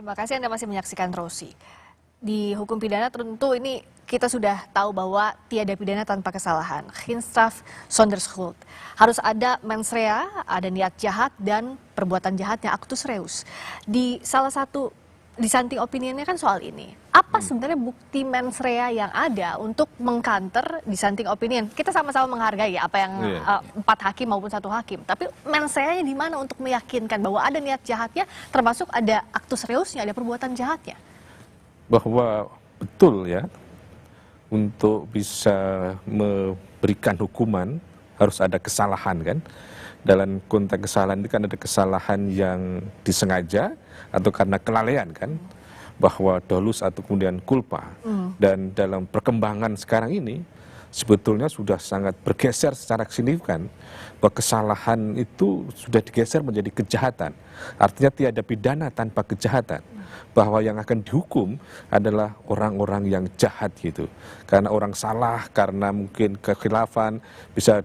Terima kasih Anda masih menyaksikan Rosi. Di hukum pidana tentu ini kita sudah tahu bahwa tiada pidana tanpa kesalahan. Geen zonder schuld. Harus ada mens rea, ada niat jahat dan perbuatan jahatnya actus reus. Di salah satu dissenting opinionnya kan soal ini. Apa sebenarnya bukti mens rea yang ada untuk mengcounter dissenting opinion? Kita sama-sama menghargai apa yang 4 hakim maupun 1 hakim. Tapi mens rea-nya di mana untuk meyakinkan bahwa ada niat jahatnya, termasuk ada actus reusnya, ada perbuatan jahatnya? Bahwa betul ya, untuk bisa memberikan hukuman harus ada kesalahan kan. Dalam konteks kesalahan itu kan ada kesalahan yang disengaja atau karena kelalaian kan, bahwa dolus atau kemudian culpa. Dan dalam perkembangan sekarang ini sebetulnya sudah sangat bergeser secara signifikan, bahwa kesalahan itu sudah digeser menjadi kejahatan. Artinya tiada pidana tanpa kejahatan, bahwa yang akan dihukum adalah orang-orang yang jahat gitu. Karena orang salah, karena mungkin kekhilafan bisa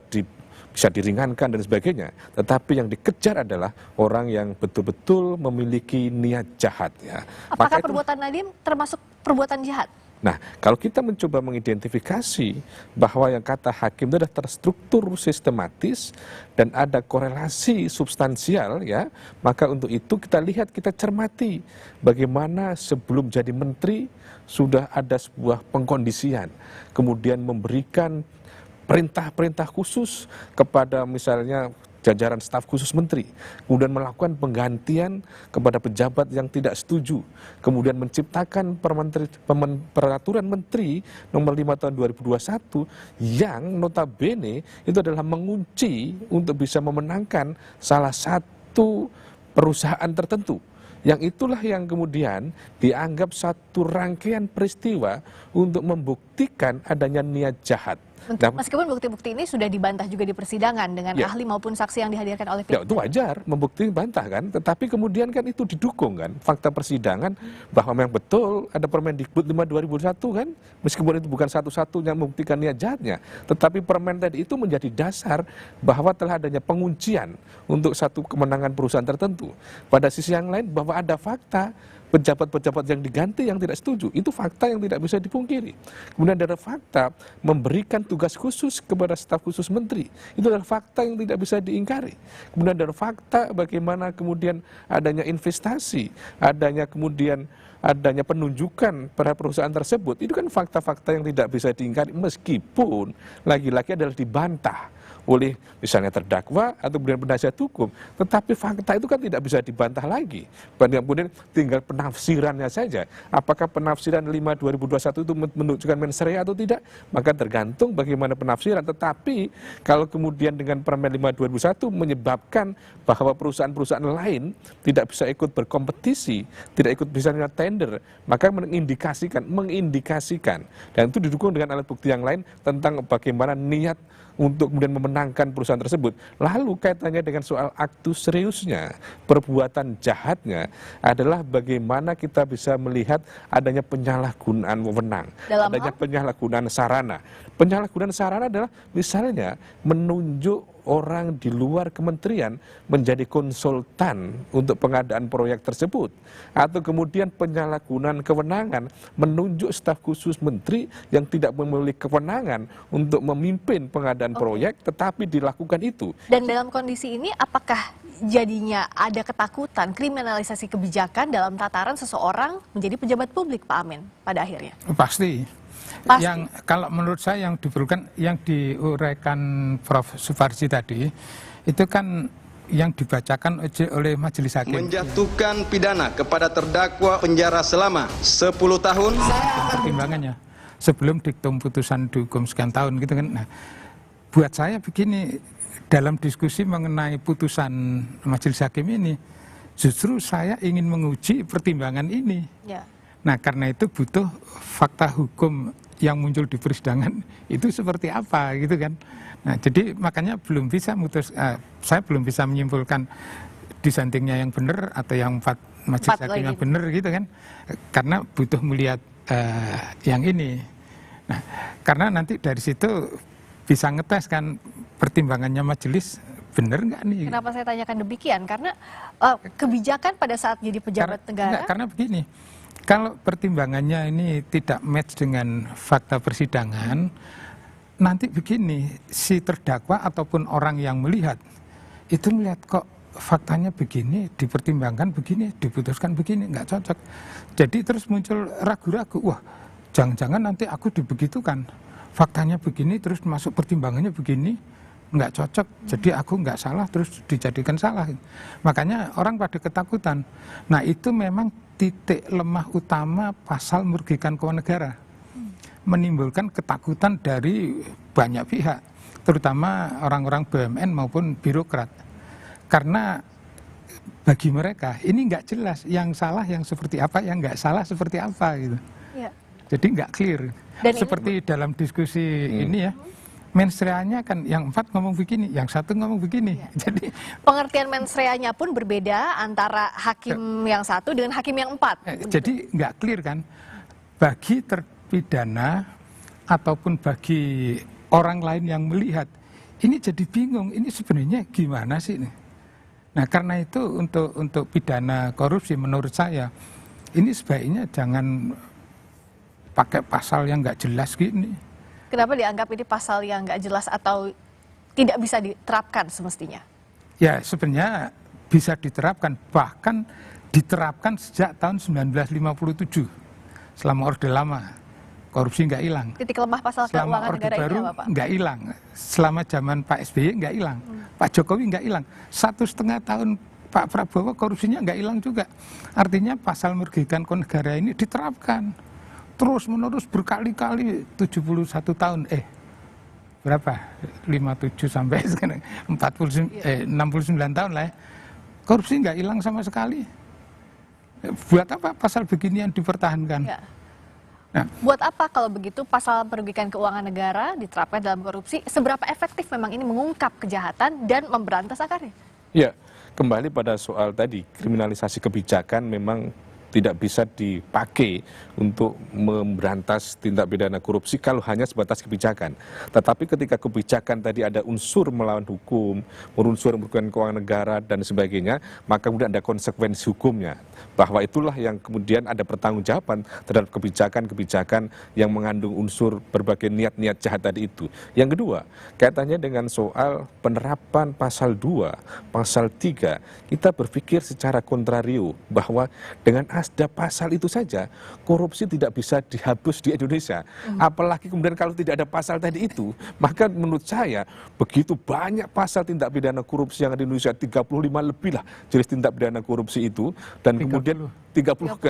diringankan dan sebagainya. Tetapi yang dikejar adalah orang yang betul-betul memiliki niat jahat. Ya. Apakah perbuatan Nadiem termasuk perbuatan jahat? Nah, kalau kita mencoba mengidentifikasi bahwa yang kata hakim itu adalah terstruktur sistematis dan ada korelasi substansial, ya, maka untuk itu kita lihat, kita cermati bagaimana sebelum jadi menteri sudah ada sebuah pengkondisian, kemudian memberikan perintah-perintah khusus kepada misalnya jajaran staf khusus menteri, kemudian melakukan penggantian kepada pejabat yang tidak setuju, kemudian menciptakan peraturan menteri nomor 5 tahun 2021 yang notabene itu adalah mengunci untuk bisa memenangkan salah satu perusahaan tertentu. Yang itulah yang kemudian dianggap satu rangkaian peristiwa untuk membuktikan adanya niat jahat. Meskipun bukti-bukti ini sudah dibantah juga di persidangan dengan ahli maupun saksi yang dihadirkan oleh pihak. Ya, itu wajar, membukti bantah kan, tetapi kemudian kan itu didukung kan, fakta persidangan bahwa memang betul ada Permendikbud 5 2001 kan, meskipun itu bukan satu-satunya membuktikan niat jahatnya, tetapi permen tadi itu menjadi dasar bahwa telah adanya penguncian untuk satu kemenangan perusahaan tertentu. Pada sisi yang lain bahwa ada fakta pejabat-pejabat yang diganti yang tidak setuju, itu fakta yang tidak bisa dipungkiri. Kemudian ada fakta memberikan tugas khusus kepada staf khusus menteri, itu adalah fakta yang tidak bisa diingkari. Kemudian ada fakta bagaimana kemudian adanya investasi, adanya penunjukan pada perusahaan tersebut, itu kan fakta-fakta yang tidak bisa diingkari, meskipun lagi-lagi adalah dibantah oleh misalnya terdakwa atau kemudian penasihat hukum, tetapi fakta itu kan tidak bisa dibantah lagi. Kemudian tinggal penafsirannya saja. Apakah penafsiran 5 2021 itu menunjukkan mens rea atau tidak? Maka tergantung bagaimana penafsiran. Tetapi kalau kemudian dengan Permen 5 2021 menyebabkan bahwa perusahaan-perusahaan lain tidak bisa ikut berkompetisi, tidak ikut misalnya tender, maka mengindikasikan dan itu didukung dengan alat bukti yang lain tentang bagaimana niat untuk kemudian memenangkan perusahaan tersebut. Lalu kaitannya dengan soal actus reusnya, perbuatan jahatnya adalah bagaimana kita bisa melihat adanya penyalahgunaan wewenang, adanya penyalahgunaan sarana. Penyalahgunaan sarana adalah misalnya menunjuk orang di luar kementerian menjadi konsultan untuk pengadaan proyek tersebut, atau kemudian penyalahgunaan kewenangan menunjuk staf khusus menteri yang tidak memiliki kewenangan untuk memimpin pengadaan proyek, tetapi dilakukan itu. Dan dalam kondisi ini apakah jadinya ada ketakutan kriminalisasi kebijakan dalam tataran seseorang menjadi pejabat publik, Pak Amin, pada akhirnya? Pasti. Yang kalau menurut saya yang diperlukan, yang diuraikan Prof. Suparji tadi, itu kan yang dibacakan oleh majelis hakim. Menjatuhkan pidana kepada terdakwa penjara selama 10 tahun. Pertimbangannya sebelum diktum putusan dihukum sekian tahun gitu kan. Nah, buat saya begini, dalam diskusi mengenai putusan majelis hakim ini, justru saya ingin menguji pertimbangan ini. Ya. Nah, karena itu butuh fakta hukum yang muncul di persidangan itu seperti apa gitu kan. Nah, jadi makanya saya belum bisa menyimpulkan dissentingnya yang benar atau yang majelis hakim yang benar gitu kan. Karena butuh melihat yang ini. Nah, karena nanti dari situ bisa ngetes kan pertimbangannya majelis benar nggak nih? Kenapa saya tanyakan demikian? Karena kebijakan pada saat jadi pejabat negara. Enggak, karena begini, kalau pertimbangannya ini tidak match dengan fakta persidangan, nanti begini, si terdakwa ataupun orang yang melihat, itu melihat kok faktanya begini, dipertimbangkan begini, diputuskan begini, nggak cocok. Jadi terus muncul ragu-ragu, wah jangan-jangan nanti aku dibegitukan, faktanya begini, terus masuk pertimbangannya begini, nggak cocok, jadi aku nggak salah, terus dijadikan salah. Makanya orang pada ketakutan. Nah itu memang titik lemah utama pasal merugikan keuangan negara. Menimbulkan ketakutan dari banyak pihak, terutama orang-orang BUMN maupun birokrat. Karena bagi mereka ini nggak jelas yang salah yang seperti apa, yang nggak salah seperti apa gitu. Ya. Jadi nggak clear. Dan seperti dalam diskusi ini ya, mensreanya kan yang 4 ngomong begini, yang 1 ngomong begini. Jadi pengertian mensreanya pun berbeda antara hakim yang 1 dengan hakim yang 4. jadi nggak clear kan. Bagi terpidana ataupun bagi orang lain yang melihat, ini jadi bingung. Ini sebenarnya gimana sih ini? Nah karena itu untuk pidana korupsi menurut saya ini sebaiknya jangan pakai pasal yang nggak jelas gini. Kenapa dianggap ini pasal yang nggak jelas atau tidak bisa diterapkan semestinya? Ya sebenarnya bisa diterapkan, bahkan diterapkan sejak tahun 1957 selama Orde Lama. Korupsi nggak hilang. Titik lemah pasal Selama keuangan Orde negara Baru ini apa, Pak? nggak hilang. Selama zaman Pak SBY nggak hilang. Pak Jokowi nggak hilang. 1,5 tahun Pak Prabowo korupsinya nggak hilang juga. Artinya pasal merugikan keuangan negara ini diterapkan terus menerus berkali-kali 71 tahun. Berapa? 57 sampai sekarang 69 tahun lah ya. Korupsi nggak hilang sama sekali. Buat apa pasal beginian dipertahankan? Ya. Nah, Buat apa kalau begitu pasal merugikan keuangan negara diterapkan dalam korupsi? Seberapa efektif memang ini mengungkap kejahatan dan memberantas akarnya? Ya, kembali pada soal tadi, kriminalisasi kebijakan memang tidak bisa dipakai untuk memberantas tindak pidana korupsi kalau hanya sebatas kebijakan. Tetapi ketika kebijakan tadi ada unsur melawan hukum, unsur merugikan keuangan negara dan sebagainya, maka kemudian ada konsekuensi hukumnya. Bahwa itulah yang kemudian ada pertanggungjawaban terhadap kebijakan-kebijakan yang mengandung unsur berbagai niat-niat jahat tadi itu. Yang kedua, kaitannya dengan soal penerapan pasal 2, pasal 3, kita berpikir secara kontrario bahwa dengan ada pasal itu saja, korupsi tidak bisa dihapus di Indonesia. Apalagi kemudian kalau tidak ada pasal tadi itu, maka menurut saya begitu banyak pasal tindak pidana korupsi yang ada di Indonesia, 35 lebih lah jenis tindak pidana korupsi itu, dan kemudian 30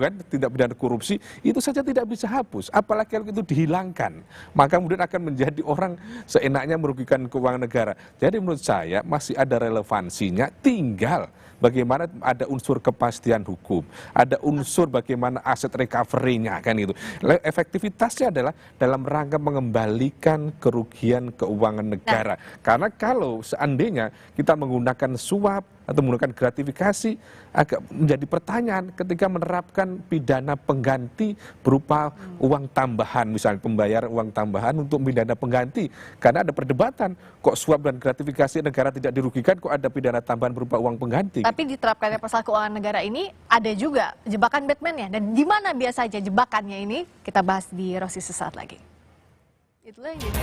kan tindak pidana korupsi, itu saja tidak bisa hapus. Apalagi kalau itu dihilangkan, maka kemudian akan menjadi orang seenaknya merugikan keuangan negara. Jadi menurut saya masih ada relevansinya, tinggal bagaimana ada unsur kepastian hukum, ada unsur bagaimana aset recovery-nya kan itu. Efektivitasnya adalah dalam rangka mengembalikan kerugian keuangan negara. Karena kalau seandainya kita menggunakan suap atau menggunakan gratifikasi, agak menjadi pertanyaan ketika menerapkan pidana pengganti berupa uang tambahan, misalnya pembayar uang tambahan untuk pidana pengganti. Karena ada perdebatan, kok suap dan gratifikasi negara tidak dirugikan, kok ada pidana tambahan berupa uang pengganti. Tapi diterapkannya pasal keuangan negara ini ada juga jebakan Batman-nya. Dan di mana biasa aja jebakannya ini? Kita bahas di Rosi sesaat lagi. Itulah yang jadi